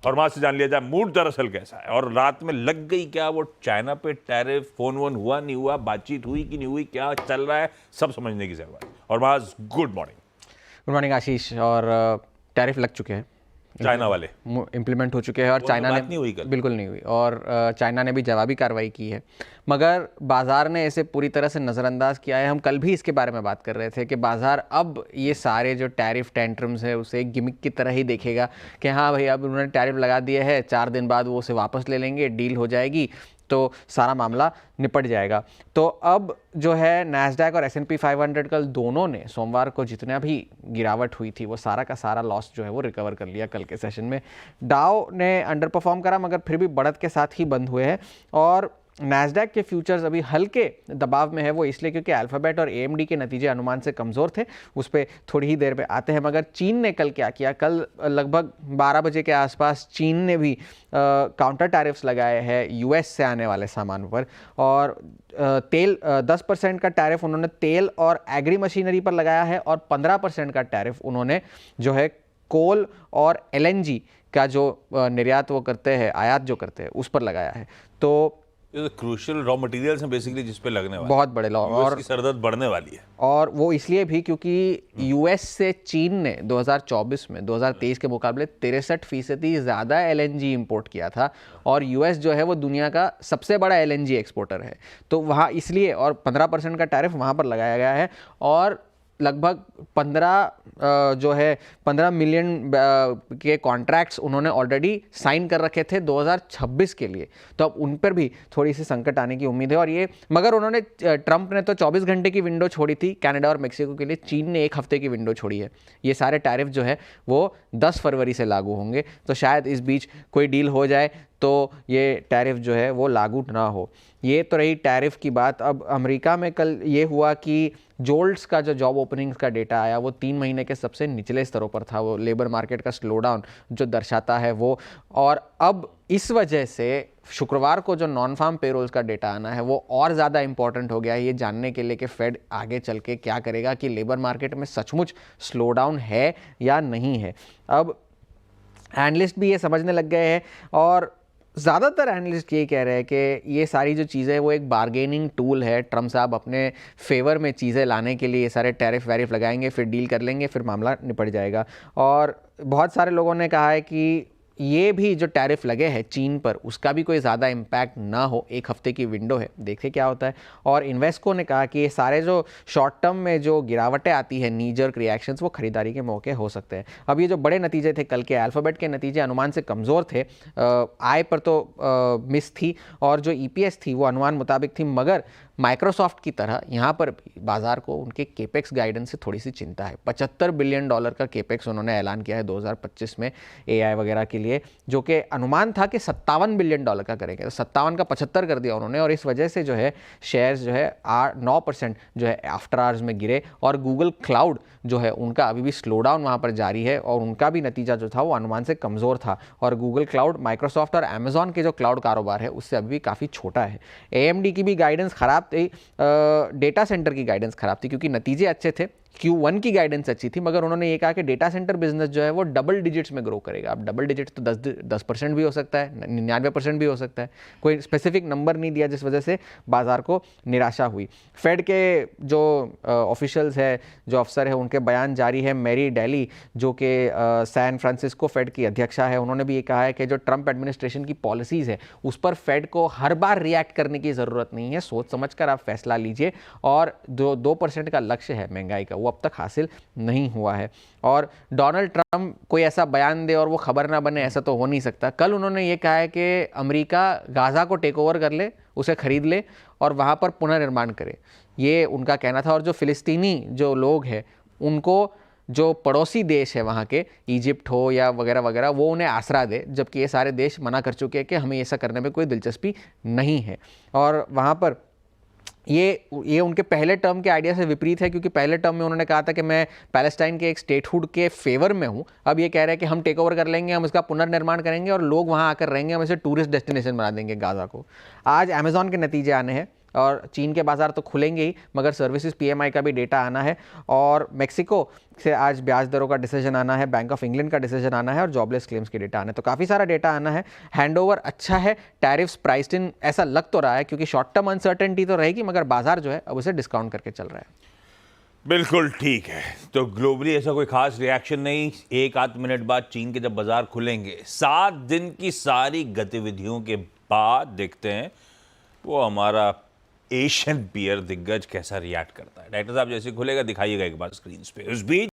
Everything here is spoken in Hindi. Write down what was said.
और वहां से जान लिया जाए मूड दरअसल कैसा है, और रात में लग गई क्या वो चाइना पे टैरिफ, फोन वोन हुआ नहीं हुआ, बातचीत हुई कि नहीं हुई, क्या चल रहा है, सब समझने की जरूरत है। और बस गुड मॉर्निंग आशीष। और टैरिफ लग चुके हैं, चाइना वाले इम्प्लीमेंट हो चुके हैं, और चाइना ने नहीं हुई कल, बिल्कुल नहीं हुई, और चाइना ने भी जवाबी कार्रवाई की है। मगर बाजार ने इसे पूरी तरह से नज़रअंदाज किया है। हम कल भी इसके बारे में बात कर रहे थे कि बाजार अब ये सारे जो टैरिफ टेंट्रम्स है उसे एक गिमिक की तरह ही देखेगा कि हाँ भाई अब उन्होंने टैरिफ लगा दिया है, 4 दिन बाद वो उसे वापस ले लेंगे, डील हो जाएगी, तो सारा मामला निपट जाएगा। तो अब जो है नैस्डैक और S&P 500 कल दोनों ने सोमवार को जितना भी गिरावट हुई थी वो सारा का सारा लॉस जो है वो रिकवर कर लिया कल के सेशन में। डाउ ने अंडर परफॉर्म करा मगर फिर भी बढ़त के साथ ही बंद हुए हैं। और नैस्डैक के फ्यूचर्स अभी हल्के दबाव में है, वो इसलिए क्योंकि अल्फाबेट और AMD के नतीजे अनुमान से कमज़ोर थे। उस पर थोड़ी ही देर में आते हैं। मगर चीन ने कल क्या किया, कल लगभग 12 बजे के आसपास चीन ने भी काउंटर टैरिफ्स लगाए हैं US से आने वाले सामान पर। और तेल 10% का टैरिफ उन्होंने तेल और एग्री मशीनरी पर लगाया है, और 15% का टैरिफ उन्होंने जो है कोल और LNG का जो निर्यात वो करते हैं, आयात जो करते हैं, उस पर लगाया है। तो क्रूशियल रॉ मटेरियल्स हैं बेसिकली जिस पे लगने वाले, बहुत बड़े लॉ, और की सरदर्द बढ़ने वाली है। और वो इसलिए भी क्योंकि US से चीन ने 2024 में 2023 के मुकाबले 63% ज़्यादा LNG इंपोर्ट किया था, और US जो है वो दुनिया का सबसे बड़ा LNG एक्सपोर्टर है। तो वहाँ इसलिए, और 15% का टैरिफ वहाँ पर लगाया गया है। और लगभग 15 मिलियन के कॉन्ट्रैक्ट्स उन्होंने ऑलरेडी साइन कर रखे थे 2026 के लिए। तो अब उन पर भी थोड़ी सी संकट आने की उम्मीद है। और ये मगर उन्होंने, ट्रंप ने तो 24 घंटे की विंडो छोड़ी थी कनाडा और मेक्सिको के लिए, चीन ने 1 हफ्ते की विंडो छोड़ी है। ये सारे टैरिफ जो है वो 10 फरवरी से लागू होंगे, तो शायद इस बीच कोई डील हो जाए तो ये टैरिफ जो है वो लागू ना हो। ये तो रही टैरिफ की बात। अब अमेरिका में कल ये हुआ कि जोल्ट्स का जो जॉब ओपनिंग्स का डेटा आया वो 3 महीने के सबसे निचले स्तरों पर था। वो लेबर मार्केट का स्लोडाउन जो दर्शाता है वो। और अब इस वजह से शुक्रवार को जो नॉन फार्म पेरोल्स का डेटा आना है वो और ज़्यादा इंपॉर्टेंट हो गया है, ये जानने के लिए कि फेड आगे चल के क्या करेगा, कि लेबर मार्केट में सचमुच स्लोडाउन है या नहीं है। अब एनालिस्ट भी ये समझने लग गए हैं, और ज़्यादातर एनालिस्ट ये कह रहे हैं कि ये सारी जो चीज़ें हैं वो एक बार्गेनिंग टूल है। ट्रम्प साहब अपने फेवर में चीज़ें लाने के लिए ये सारे टैरिफ वैरिफ लगाएंगे, फिर डील कर लेंगे, फिर मामला निपट जाएगा। और बहुत सारे लोगों ने कहा है कि ये भी जो टैरिफ लगे हैं चीन पर उसका भी कोई ज़्यादा इम्पैक्ट ना हो, 1 हफ्ते की विंडो है, देखें क्या होता है। और इन्वेस्को ने कहा कि ये सारे जो शॉर्ट टर्म में जो गिरावटें आती है, नी जर्क रिएक्शंस, वो खरीदारी के मौके हो सकते हैं। अब ये जो बड़े नतीजे थे कल के, अल्फाबेट के नतीजे अनुमान से कमज़ोर थे, आय पर तो मिस थी, और जो EPS थी वो अनुमान मुताबिक थी। मगर माइक्रोसॉफ्ट की तरह यहाँ पर भी बाजार को उनके केपेक्स गाइडेंस से थोड़ी सी चिंता है। $75 बिलियन का केपेक्स उन्होंने ऐलान किया है 2025 में AI वगैरह के लिए, जो कि अनुमान था कि $57 बिलियन का करेंगे, तो 57 का 75 कर दिया उन्होंने। और इस वजह से जो है शेयर्स जो है 9% जो है आफ्टर आवर्स में गिरे। और गूगल क्लाउड जो है उनका अभी भी स्लो डाउन वहाँ पर जारी है, और उनका भी नतीजा जो था वो अनुमान से कमज़ोर था। और गूगल क्लाउड, माइक्रोसॉफ्ट और अमेजॉन के जो क्लाउड कारोबार है उससे अभी भी काफ़ी छोटा है। AMD की भी गाइडेंस ख़राब थी, डेटा सेंटर की गाइडेंस ख़राब थी, क्योंकि नतीजे अच्छे थे, Q1 की गाइडेंस अच्छी थी, मगर उन्होंने ये कहा कि डेटा सेंटर बिजनेस जो है वो डबल डिजिट्स में ग्रो करेगा। अब डबल डिजिट्स तो 10% भी हो सकता है, 99% भी हो सकता है, कोई स्पेसिफिक नंबर नहीं दिया, जिस वजह से बाजार को निराशा हुई। फेड के जो ऑफिशियल्स है, जो अफसर है, उनके बयान जारी है। मैरी डेली जो कि सैन फ्रांसिस्को फेड की अध्यक्षा है, उन्होंने भी ये कहा है कि जो ट्रंप एडमिनिस्ट्रेशन की पॉलिसीज़ है उस पर फेड को हर बार रिएक्ट करने की ज़रूरत नहीं है, सोच समझ कर आप फैसला लीजिए। और जो 2% का लक्ष्य है महंगाई का, वो अब तक हासिल नहीं हुआ है। और डोनाल्ड ट्रंप कोई ऐसा बयान दे और वो खबर ना बने, ऐसा तो हो नहीं सकता। कल उन्होंने ये कहा है कि अमेरिका गाज़ा को टेक ओवर कर ले, उसे खरीद ले और वहाँ पर पुनर्निर्माण करे, ये उनका कहना था। और जो फिलिस्तीनी जो लोग हैं उनको, जो पड़ोसी देश है वहाँ के, इजिप्ट हो या वगैरह वगैरह, वो उन्हें आसरा दे, जबकि ये सारे देश मना कर चुके हैं कि हमें ऐसा करने में कोई दिलचस्पी नहीं है। और वहाँ पर ये उनके पहले टर्म के आइडिया से विपरीत है, क्योंकि पहले टर्म में उन्होंने कहा था कि मैं पैलेस्टाइन के एक स्टेटहुड के फेवर में हूँ। अब ये कह रहे हैं कि हम टेक ओवर कर लेंगे, हम इसका पुनर्निर्माण करेंगे और लोग वहाँ आकर रहेंगे, हम इसे टूरिस्ट डेस्टिनेशन बना देंगे गाज़ा को। आज अमेजॉन के नतीजे आने हैं, और चीन के बाजार तो खुलेंगे ही, मगर सर्विसेज PMI का भी डेटा आना है, और मेक्सिको से आज ब्याज दरों का डिसीजन आना है, बैंक ऑफ इंग्लैंड का डिसीजन आना है, और जॉबलेस क्लेम्स की डेटा आना है। तो काफ़ी सारा डेटा आना है। हैंडओवर अच्छा है, टैरिफ्स प्राइस्ड इन ऐसा लग तो रहा है, क्योंकि शॉर्ट टर्म अनसर्टेनिटी तो रहेगी, मगर बाजार जो है अब उसे डिस्काउंट करके चल रहा है। बिल्कुल ठीक है। तो ग्लोबली ऐसा कोई खास रिएक्शन नहीं। एक आध मिनट बाद चीन के जब बाजार खुलेंगे, 7 दिन की सारी गतिविधियों के बाद देखते हैं वो हमारा एशियन बियर दिग्गज कैसा रिएक्ट करता है। डायरेक्टर साहब जैसे खुलेगा दिखाइएगा एक बार स्क्रीन पे। उस बीच